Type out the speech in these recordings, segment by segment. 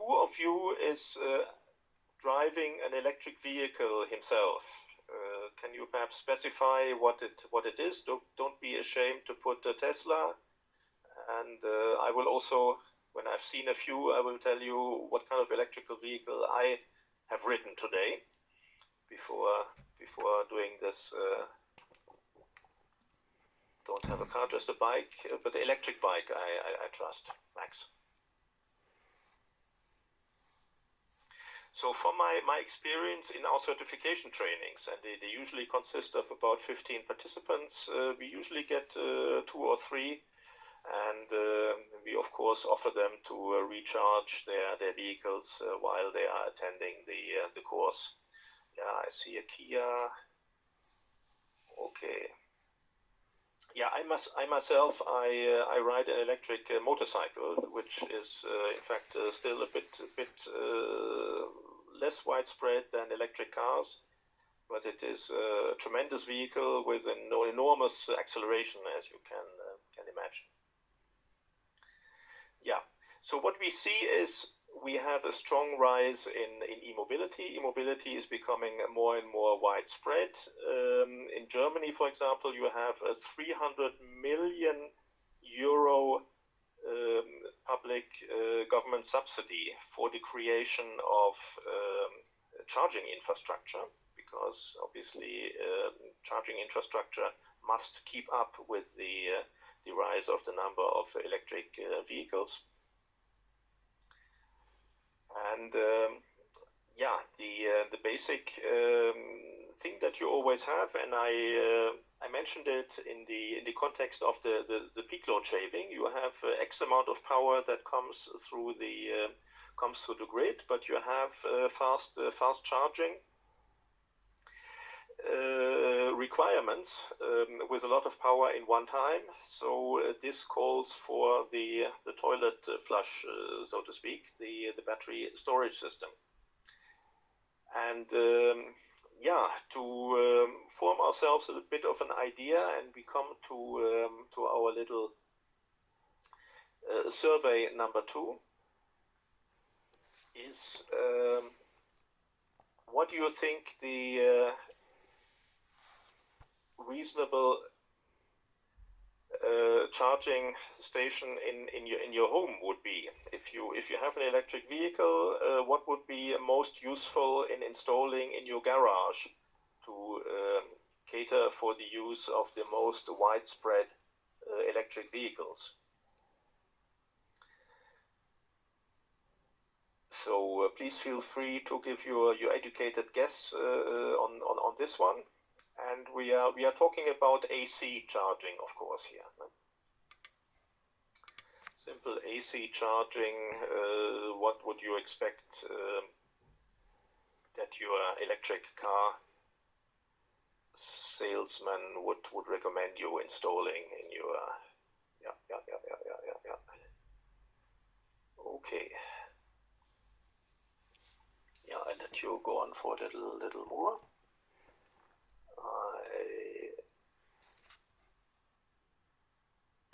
who of you is driving an electric vehicle himself? Can you perhaps specify what it is? Don't be ashamed to put a Tesla. And I will also, when I've seen a few, I will tell you what kind of electrical vehicle I have ridden today before doing this. Don't have a car, just a bike, but the electric bike I trust. Max. So from my experience in our certification trainings, and they usually consist of about 15 participants, we usually get 2 or 3, and we of course offer them to recharge their vehicles while they are attending the course. Yeah, I see a Kia. Okay. Yeah, I myself ride an electric motorcycle, which is in fact still a bit less widespread than electric cars, but it is a tremendous vehicle with an enormous acceleration, as you can imagine. Yeah. So what we see is we have a strong rise in e-mobility. E-mobility is becoming more and more widespread. In Germany, for example, you have a 300 million euro public government subsidy for the creation of charging infrastructure, because obviously charging infrastructure must keep up with the rise of the number of electric vehicles. And yeah, the basic thing that you always have, and I mentioned it in the context of the peak load shaving. You have X amount of power that comes through the grid, but you have fast charging requirements with a lot of power in one time. So this calls for the toilet flush, so to speak, the battery storage system. And yeah, to form ourselves a bit of an idea, and we come to our little survey number 2, is what do you think the reasonable charging station in your home would be? If you have an electric vehicle, what would be most useful in installing in your garage to cater for the use of the most widespread electric vehicles? So please feel free to give your educated guess on this one. And we are talking about AC charging, of course, here. Simple AC charging. What would you expect that your electric car salesman would recommend you installing in your? Yeah. Okay. Yeah, I'll let you go on for a little more.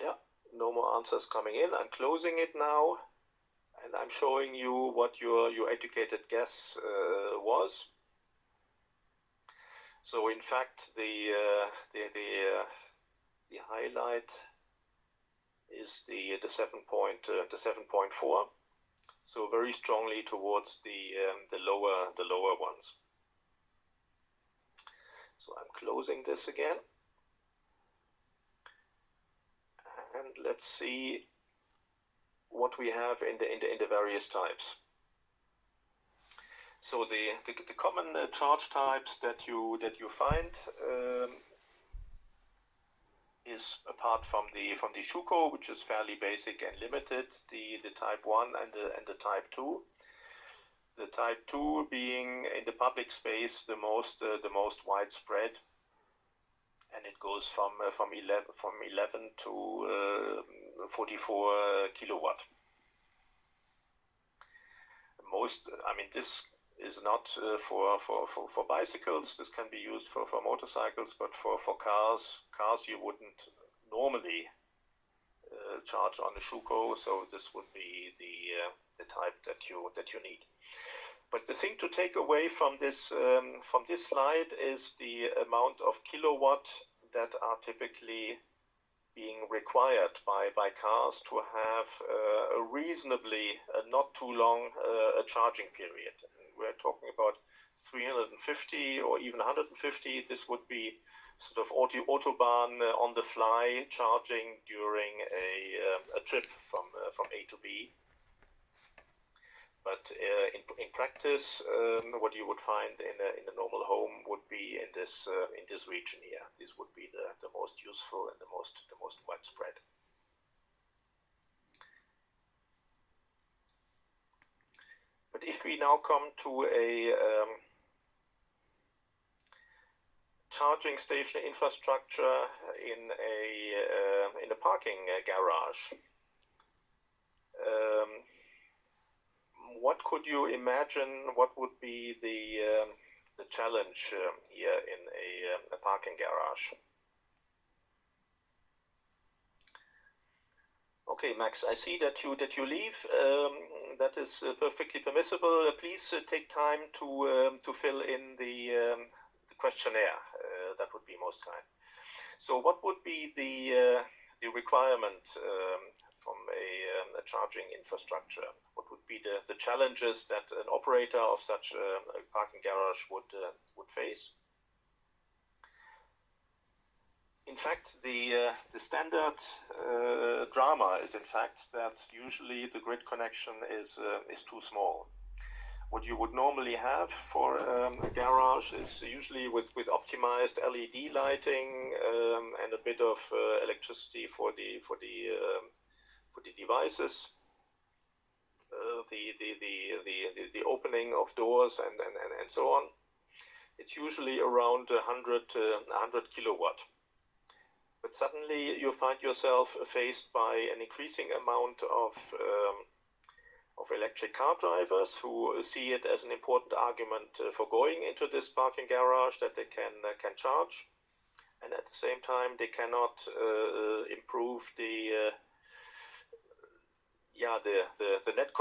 Yeah, no more answers coming in. I'm closing it now, and I'm showing you what your educated guess was. So in fact, the highlight is the 7.4. So very strongly towards the lower ones. So I'm closing this again, and let's see what we have in the various types. So the common charge types that you find is, apart from the Schuko, which is fairly basic and limited, the type 1 and the type 2. The type 2 being in the public space the most widespread, and it goes from 11 to 44 kilowatt. This is not for bicycles. This can be used for motorcycles, but for cars you wouldn't normally charge on the Schuko. So this would be the type that you need. But the thing to take away from this slide is the amount of kilowatt that are typically being required by cars to have a reasonably not too long charging period. We're talking about 350 or even 150. This would be sort of autobahn on the fly charging during a trip from A to B. But in practice, what you would find in a normal home would be in this region here. This would be the most useful and the most widespread. But if we now come to a charging station infrastructure in a parking garage, what could you imagine? What would be the challenge here in a parking garage? Okay, Max, I see that you leave. That is perfectly permissible. Please take time to fill in the questionnaire. That would be most kind. So, what would be the requirement from a charging infrastructure? What would be the challenges that an operator of such a parking garage would face? In fact, the standard drama is in fact that usually the grid connection is too small. What you would normally have for a garage is usually with optimized LED lighting and a bit of electricity for the devices, the opening of doors and so on. It's usually around 100 kilowatt. But suddenly you find yourself faced by an increasing amount of electric car drivers who see it as an important argument for going into this parking garage, that they can charge, and at the same time they cannot improve the net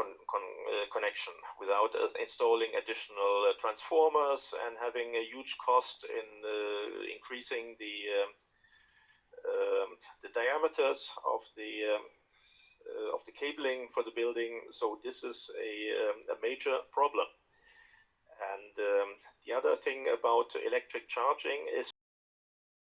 connection without installing additional transformers and having a huge cost in increasing the diameters of the cabling for the building. So this is a major problem. And the other thing about electric charging is